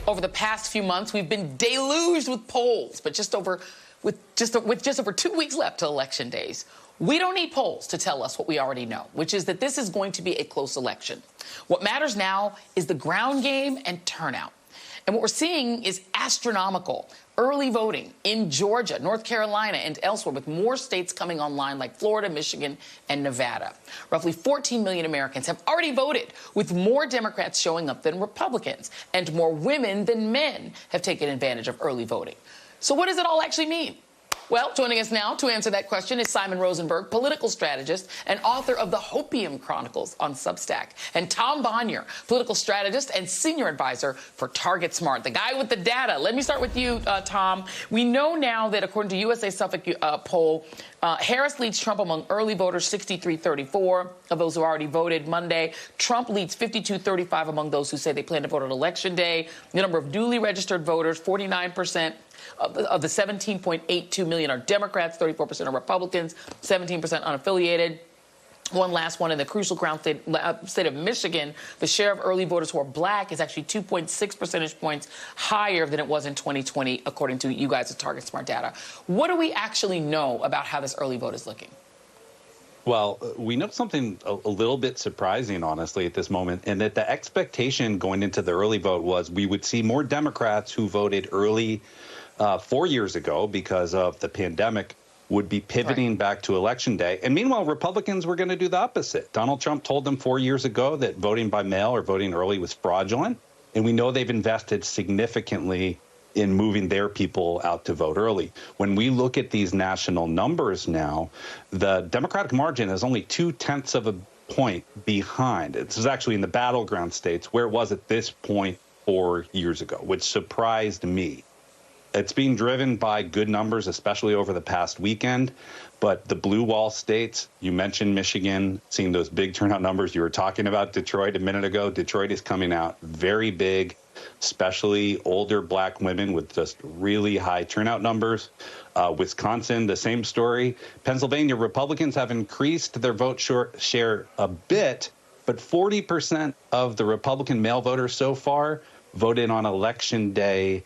Over the past few months, we've been deluged with polls, but with just over 2 weeks left to election days, we don't need polls to tell us what we already know, which is that this is going to be a close election. What matters now is the ground game and turnout. And what we're seeing is astronomical early voting in Georgia, North Carolina, and elsewhere, with more states coming online like Florida, Michigan, and Nevada. Roughly 14 million Americans have already voted, with more Democrats showing up than Republicans, and more women than men have taken advantage of early voting. So what does it all actually mean? Well, joining us now to answer that question is Simon Rosenberg, political strategist and author of the Hopium Chronicles on Substack, and Tom Bonier, political strategist and senior advisor for Target Smart, the guy with the data. Let me start with you, Tom. We know now that according to USA Suffolk poll, Harris leads Trump among early voters, 63-34 of those who already voted Monday. Trump leads 52-35 among those who say they plan to vote on Election Day. The number of duly registered voters, 49%. Of the 17.82 million are Democrats, 34% are Republicans, 17% unaffiliated. One last one in the crucial ground state of Michigan, the share of early voters who are black is actually 2.6 percentage points higher than it was in 2020, according to you guys at Target Smart Data. What do we actually know about how this early vote is looking? Well, we know something a little bit surprising, honestly, at this moment, and that the expectation going into the early vote was we would see more Democrats who voted early 4 years ago because of the pandemic would be pivoting back to Election Day. And meanwhile, Republicans were going to do the opposite. Donald Trump told them 4 years ago that voting by mail or voting early was fraudulent. And we know they've invested significantly in moving their people out to vote early. When we look at these national numbers now, the Democratic margin is only 0.2 of a point behind. This is actually in the battleground states where it was at this point 4 years ago, which surprised me. It's being driven by good numbers, especially over the past weekend. But the blue wall states, you mentioned Michigan, seeing those big turnout numbers. You were talking about Detroit a minute ago. Detroit is coming out very big, especially older black women with just really high turnout numbers. Wisconsin, the same story. Pennsylvania, Republicans have increased their vote share a bit, but 40% of the Republican male voters so far voted on Election Day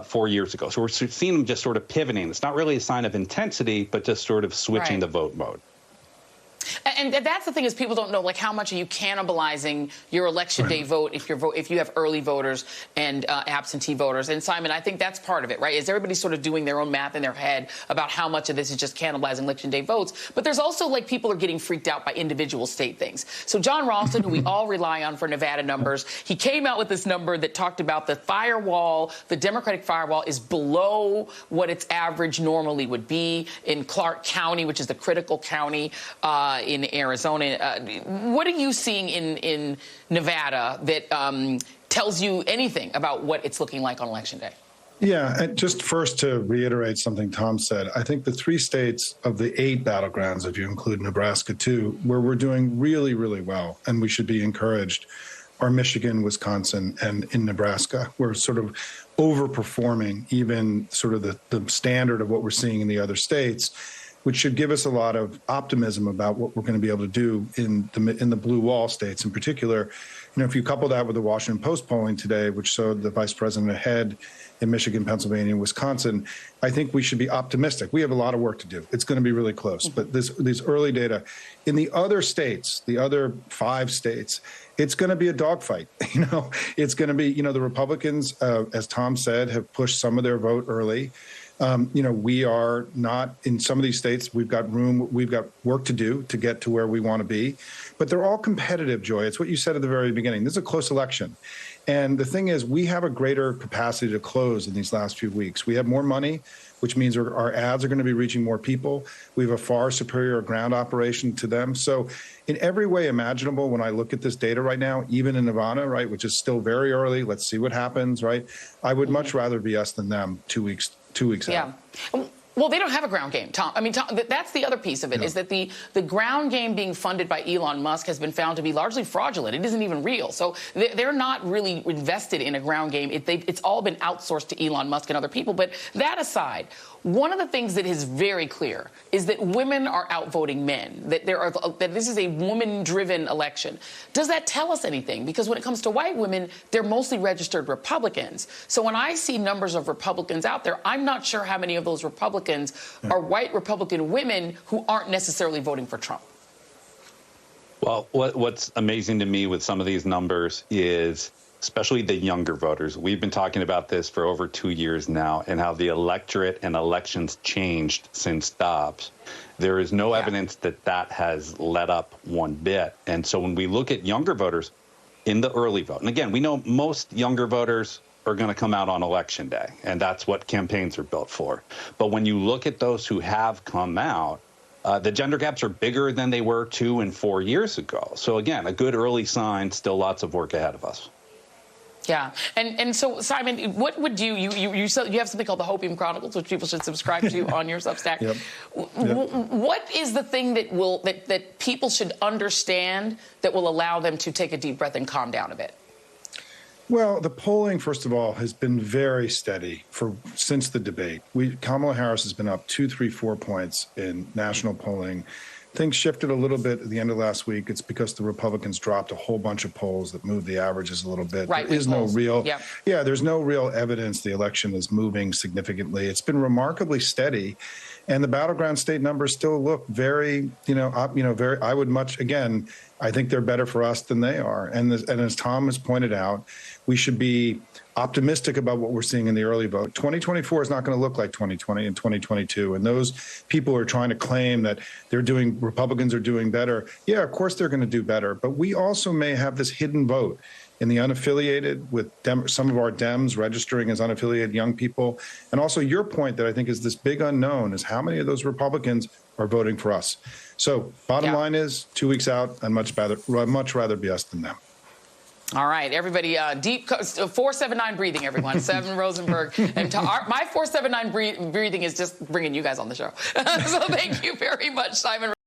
4 years ago. So we're seeing them just sort of pivoting. It's not really a sign of intensity, but just sort of switching the vote mode. And that's the thing, is people don't know, like, how much are you cannibalizing your Election Day vote if you have early voters and absentee voters. And Simon, I think that's part of it, right? Is everybody sort of doing their own math in their head about how much of this is just cannibalizing Election Day votes? But there's also, like, people are getting freaked out by individual state things. So John Ralston, who we all rely on for Nevada numbers, he came out with this number that talked about the firewall, the Democratic firewall is below what its average normally would be in Clark County, which is the critical county in Arizona. What are you seeing in Nevada that tells you anything about what it's looking like on Election Day? Yeah, and just first to reiterate something Tom said, I think the 3 states of the 8 battlegrounds, if you include Nebraska too, where we're doing really, really well, and we should be encouraged, are Michigan, Wisconsin, and in Nebraska. We're sort of overperforming even sort of the standard of what we're seeing in the other states, which should give us a lot of optimism about what we're going to be able to do in the blue wall states in particular. You know, if you couple that with the Washington Post polling today, which showed the vice president ahead in Michigan, Pennsylvania, and Wisconsin, I think we should be optimistic. We have a lot of work to do. It's going to be really close. But these early data in the other states, the other 5 states, it's going to be a dogfight. You know, it's going to be, you know, the Republicans, as Tom said, have pushed some of their vote early. You know, we are not in some of these states. We've got work to do to get to where we want to be. But they're all competitive, Joy. It's what you said at the very beginning. This is a close election. And the thing is, we have a greater capacity to close in these last few weeks. We have more money, which means our ads are going to be reaching more people. We have a far superior ground operation to them. So in every way imaginable, when I look at this data right now, even in Nevada, right, which is still very early, let's see what happens, right? I would much rather be us than them 2 weeks out. Well, they don't have a ground game, Tom. I mean, Tom, that's the other piece of it, is that the ground game being funded by Elon Musk has been found to be largely fraudulent. It isn't even real. So they're not really invested in a ground game. It's all been outsourced to Elon Musk and other people. But that aside, one of the things that is very clear is that women are outvoting men, that this is a woman-driven election. Does that tell us anything? Because when it comes to white women, they're mostly registered Republicans. So when I see numbers of Republicans out there, I'm not sure how many of those Republicans are white Republican women who aren't necessarily voting for Trump. Well, what's amazing to me with some of these numbers is especially the younger voters. We've been talking about this for over 2 years now and how the electorate and elections changed since Dobbs. There is no evidence that that has let up one bit. And so when we look at younger voters in the early vote, and again, we know most younger voters are going to come out on election day, and that's what campaigns are built for. But when you look at those who have come out, the gender gaps are bigger than they were 2 and 4 years ago. So again, a good early sign, still lots of work ahead of us. Yeah, and so Simon, what would you have something called the Hopium Chronicles, which people should subscribe to on your Substack. Yep. What is the thing that people should understand that will allow them to take a deep breath and calm down a bit? Well, the polling, first of all, has been very steady since the debate. Kamala Harris has been up 2, 3, 4 points in national polling. Things shifted a little bit at the end of last week. It's because the Republicans dropped a whole bunch of polls that moved the averages a little bit. Right, there is no real, yeah, there's no real evidence the election is moving significantly. It's been remarkably steady, and the battleground state numbers still look very, very. I would much again. I think they're better for us than they are. And as Tom has pointed out, we should be optimistic about what we're seeing in the early vote. 2024 is not going to look like 2020 and 2022. And those people who are trying to claim that Republicans are doing better. Yeah, of course they're going to do better. But we also may have this hidden vote in the unaffiliated with some of our Dems registering as unaffiliated young people. And also your point that I think is this big unknown is how many of those Republicans are voting for us. So bottom line is 2 weeks out, I'd much rather be us than them. All right, everybody, deep 479 breathing, everyone. 7 Rosenberg. And my 479 breathing is just bringing you guys on the show. So thank you very much, Simon.